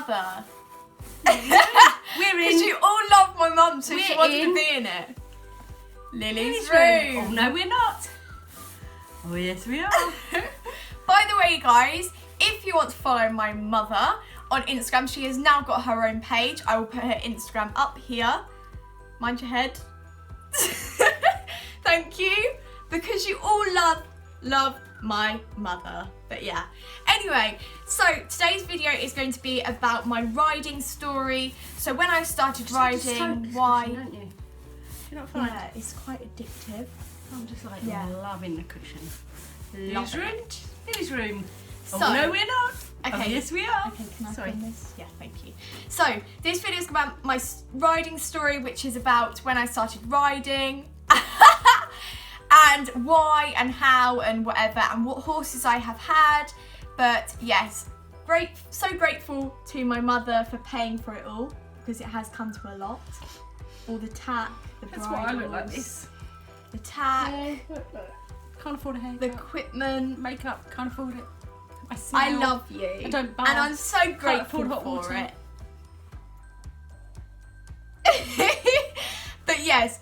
mother. We're in. Because you all love my mum, so she wants to be in it. Lily's room. Oh no, we're not. Oh yes, we are. By the way, guys, if you want to follow my mother on Instagram, she has now got her own page. I will put her Instagram up here. Mind your head. Thank you. Because you all love my mother. But yeah. Anyway, so today's video is going to be about my riding story. So when I started riding, why? Don't you? You're not fine. Yeah, it's quite addictive. I'm just like loving the cushion. Lily's room. Lily's room. So, oh no, we're not. Okay. Oh, yes, we are. Okay, can I film this? Yeah, thank you. So this video is about my riding story, which is about when I started riding. And why and how and whatever and what horses I have had. But yes, so grateful to my mother for paying for it all, because it has come to a lot. All the tack, the That's bridles, why I look like this. the tack, Look. Can't afford a haircut. the equipment. Makeup, can't afford it. I love you. I don't bath. And I'm so grateful afford hot for water. it. But yes,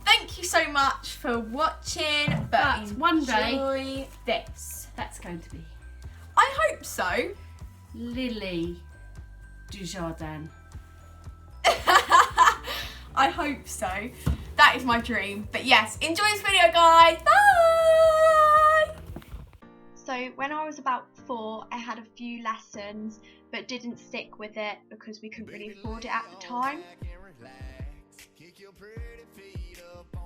thank you so much for watching. But one day, enjoy this. that's going to be I hope so. Lily Dujardin. I hope so. That is my dream. But yes, enjoy this video, guys. Bye! So when I was about 4, I had a few lessons, but didn't stick with it because we couldn't really afford it at the time.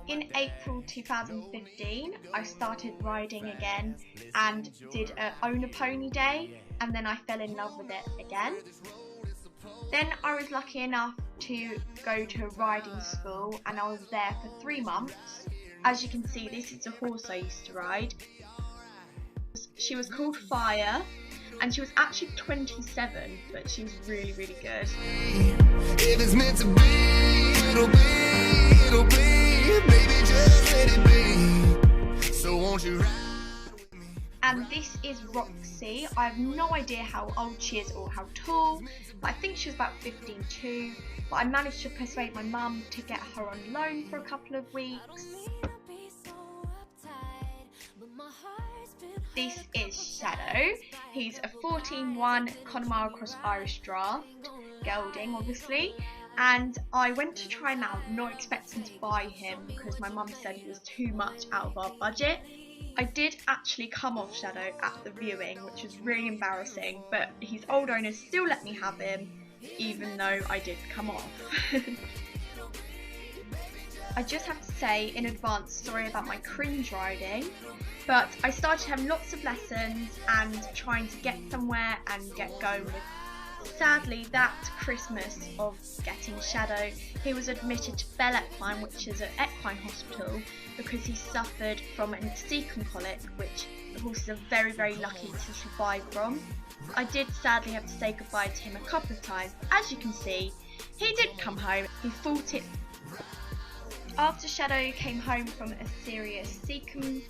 In April 2015, I started riding again and did a own a pony day, and then I fell in love with it again. Then I was lucky enough to go to a riding school, and I was there for 3 months. As you can see, this is a horse I used to ride. She was called Fire, and she was actually 27, but she was really, really good. If it's meant to be, it'll be, it'll be, baby, just let it be. So won't you ride with me? And this is Roxy. I have no idea how old she is or how tall, but I think she was about 15 too. But I managed to persuade my mum to get her on loan for a couple of weeks. This is Shadow. He's a 14-1 Connemara Cross Irish Draft, Gelding obviously, and I went to try him out not expecting to buy him because my mum said he was too much out of our budget. I did actually come off Shadow at the viewing, which was really embarrassing, but his old owners still let me have him even though I did come off. I just have to say in advance, sorry about my cringe riding, but I started having lots of lessons and trying to get somewhere and get going with. Sadly, that Christmas of getting Shadow, he was admitted to Bell Equine, which is an equine hospital, because he suffered from a cecum colic, which the horses are very, very lucky to survive from. I did sadly have to say goodbye to him a couple of times. As you can see, he did come home. He fought it. After Shadow came home from a serious cecum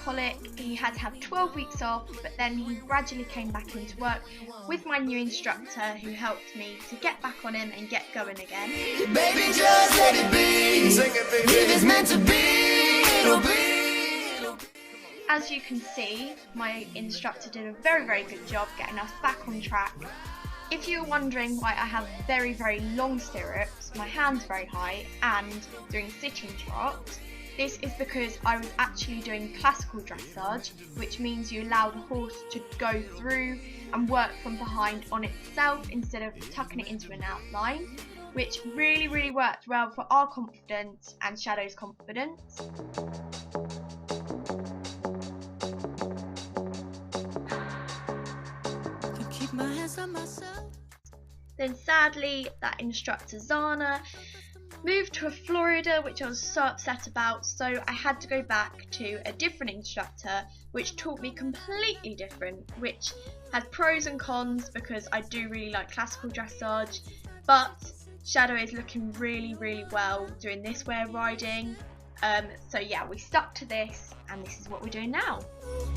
colic, he had to have 12 weeks off, but then he gradually came back into work with my new instructor who helped me to get back on him and get going again. Baby, just let it be. Sing it, baby. If it's meant to be, it'll be. As you can see, my instructor did a very, very good job getting us back on track. If you're wondering why I have very, very long stirrups, my hands very high, and doing sitting trot, this is because I was actually doing classical dressage, which means you allow the horse to go through and work from behind on itself instead of tucking it into an outline, which really, really worked well for our confidence and Shadow's confidence. Then sadly, that instructor Zana moved to Florida, which I was so upset about, so I had to go back to a different instructor which taught me completely different, which had pros and cons because I do really like classical dressage, but Shadow is looking really, really well doing this way of riding. So yeah, we stuck to this and this is what we're doing now.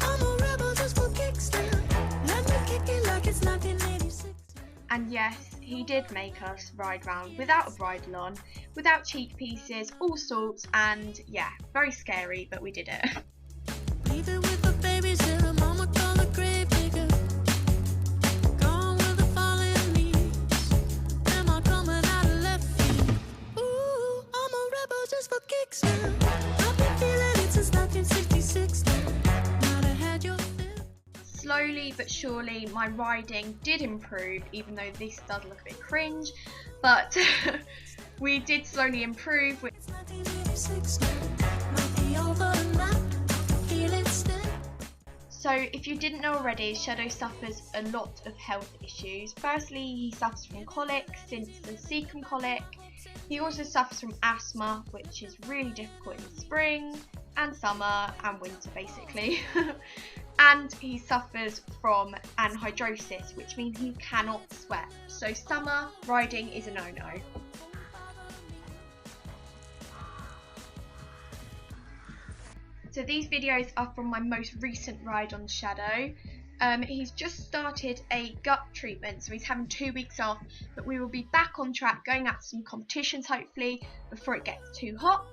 I'm a rebel just for kickstand. Let me kick it like it's 1986. And yes, he did make us ride round without a bridle on, without cheek pieces, all sorts, and yeah, very scary, but we did it. Even with the babysitter, mama called a grave digger. Gone with the falling leaves. Am I coming out of left field? Ooh, I'm a rebel just for kicks now. I've been feeling it since 1966 now. Might have had your fill. Slowly but surely my riding did improve, even though this does look a bit cringe, but we did slowly improve. It's 1986 now. Might be over now. Feel it still. So if you didn't know already, Shadow suffers a lot of health issues. Firstly, he suffers from colic since the cecum colic. He also suffers from asthma, which is really difficult in spring and summer and winter basically. And he suffers from anhydrosis, which means he cannot sweat. So summer riding is a no-no. So these videos are from my most recent ride on Shadow. He's just started a gut treatment, so he's having 2 weeks off, but we will be back on track, going out to some competitions hopefully before it gets too hot.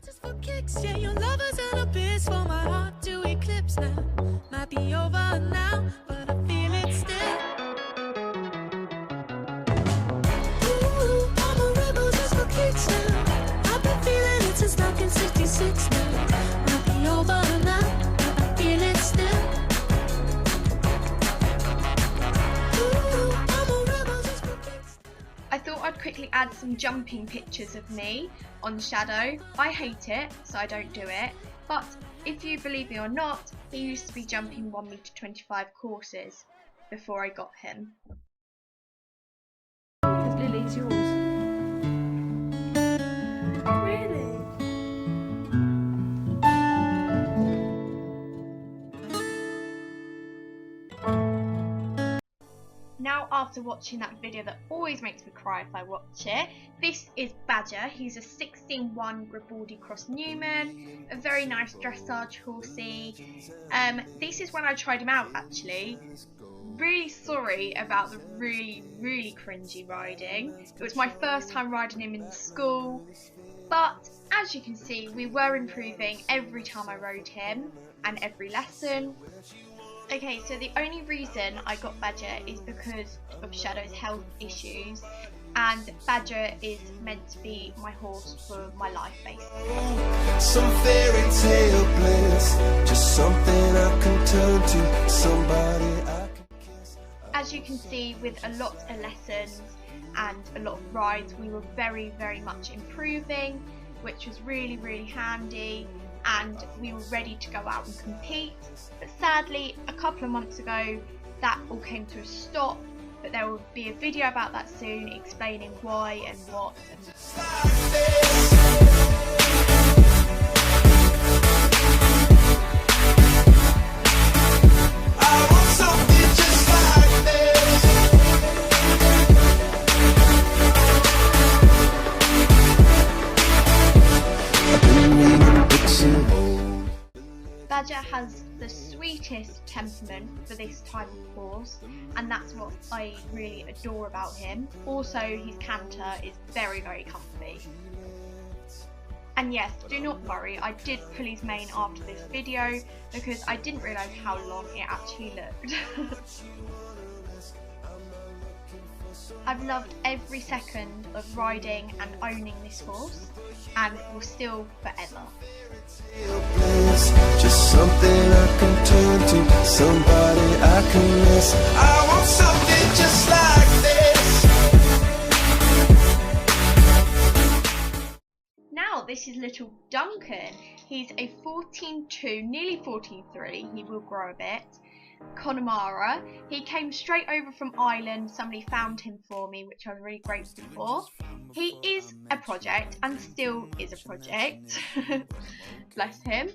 Just for kicks, yeah, your love is an abyss for my heart to eclipse now. Might be over now, but I feel it still. Ooh, I'm a rebel just for kicks now. I've been feeling it since 1966 now. Might be over now, but I feel it still. Ooh, I'm a rebel just for kicks. I thought I'd quickly add some jumping pictures of me on Shadow. I hate it, so I don't do it, but if you believe me or not, he used to be jumping 1m25 courses before I got him. Because Lily's yours. Really? Now, after watching that video that always makes me cry if I watch it, this is Badger. He's a 16-1 Gribaldi Cross Newman, a very nice dressage horsey. This is when I tried him out actually. Really sorry about the really cringy riding. It was my first time riding him in the school, but as you can see, we were improving every time I rode him and every lesson. Okay, so the only reason I got Badger is because of Shadow's health issues, and Badger is meant to be my horse for my life, basically. Some fairy tale bliss, just something I can turn to, somebody I can kiss. As you can see, with a lot of lessons and a lot of rides, we were very much improving, which was really handy, and we were ready to go out and compete. But sadly, a couple of months ago, that all came to a stop, but there will be a video about that soon explaining why and what. I want something just like this. I've been reading books and old. Badger has the sweetest temperament for this type of horse, and that's what I really adore about him. Also, his canter is very comfy. And yes, do not worry, I did pull his mane after this video because I didn't realise how long it actually looked. I've loved every second of riding and owning this horse, and will still forever. Just something I can turn to, somebody I can miss. I want something just like this. Now this is little Duncan. He's a 14.2, nearly 14.3, he will grow a bit. Connemara. He came straight over from Ireland. Somebody found him for me, which I was really grateful for. He is a project and still is a project. Bless him.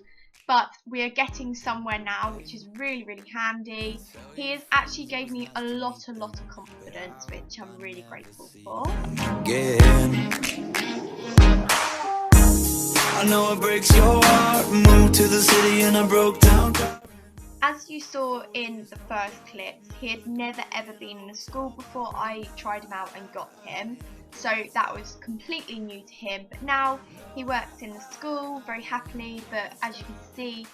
But we are getting somewhere now, which is really handy. He has actually gave me a lot of confidence, which I'm really grateful for. Again. I know it breaks your heart. Moved to the city and I broke down. As you saw in the first clips, he had never ever been in a school before I tried him out and got him. So that was completely new to him, but now he works in the school very happily. But as you can see,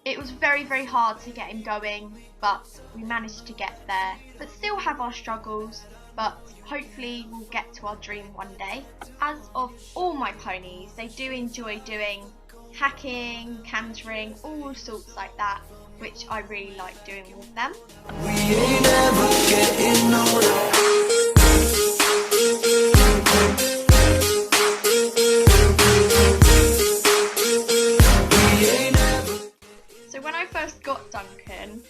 it was very hard to get him going, but we managed to get there, but still have our struggles, but hopefully we'll get to our dream one day. As of all my ponies, they do enjoy doing hacking, cantering, all sorts like that, which I really like doing with them. We ain't ever getting older. So when I first got Duncan,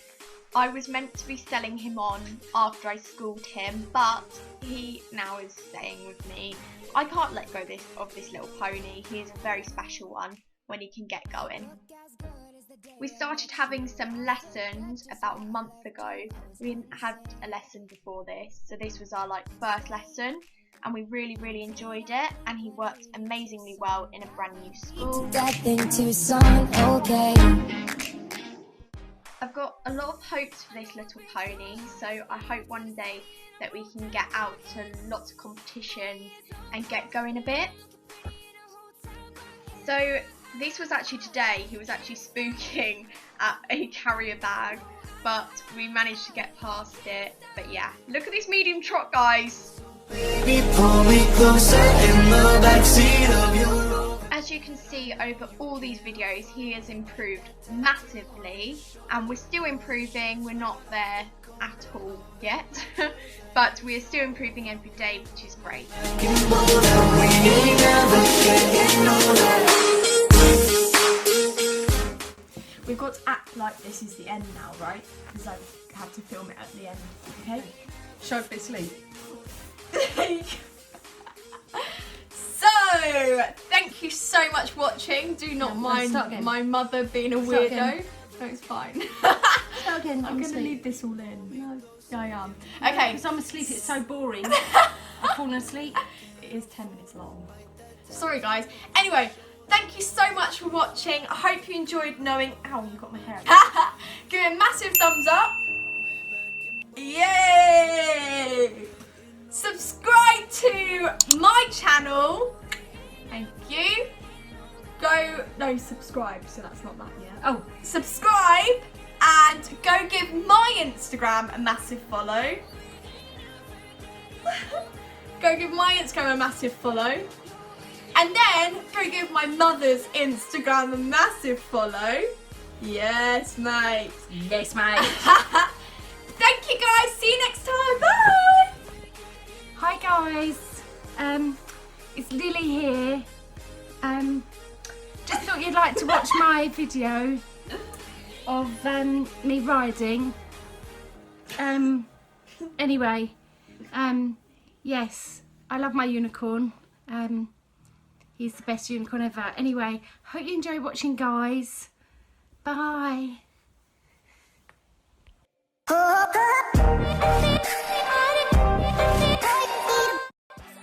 I was meant to be selling him on after I schooled him, but he now is staying with me. I can't let go of this little pony. He is a very special one when he can get going. We started having some lessons about a month ago. We hadn't had a lesson before this, so this was our first lesson, and we really enjoyed it, and he worked amazingly well in a brand new school. I've got a lot of hopes for this little pony, so I hope one day that we can get out to lots of competitions and get going a bit. So this was actually today. He was actually spooking at a carrier bag, but we managed to get past it. But yeah, look at this medium trot, guys. Baby, pull me closer in the backseat of your Rover. As you can see over all these videos, he has improved massively, and we're still improving. We're not there at all yet, but we are still improving every day, which is great. We ain't ever getting older. We've got to act like this is the end now, right? Because I have to film it at the end. Okay? Show a bit sleep. So, thank you so much for watching. Do not mind my mother being a weirdo. No, it's fine. I'm going to leave this all in. No, I am. Okay. Because I'm asleep, it's so boring. I've fallen asleep. It is 10 minutes long. Sorry, guys. Anyway, thank you so much for watching. I hope you enjoyed knowing... Ow, you got my hair. Give it a massive thumbs up. Yay! Subscribe to my channel. Thank you. Subscribe, so that's not that yet. Oh, subscribe and go give my Instagram a massive follow. Go give my Instagram a massive follow. And then go give my mother's Instagram a massive follow. Yes, mate. Yes, mate. Thank you, guys. See you next time. Bye. Hi guys, it's Lily here. Just thought you'd like to watch my video of me riding. Anyway, yes, I love my unicorn. He's the best unicorn ever. Anyway, hope you enjoy watching, guys. Bye. All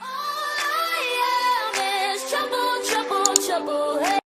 I am is trouble, trouble, trouble. Hey.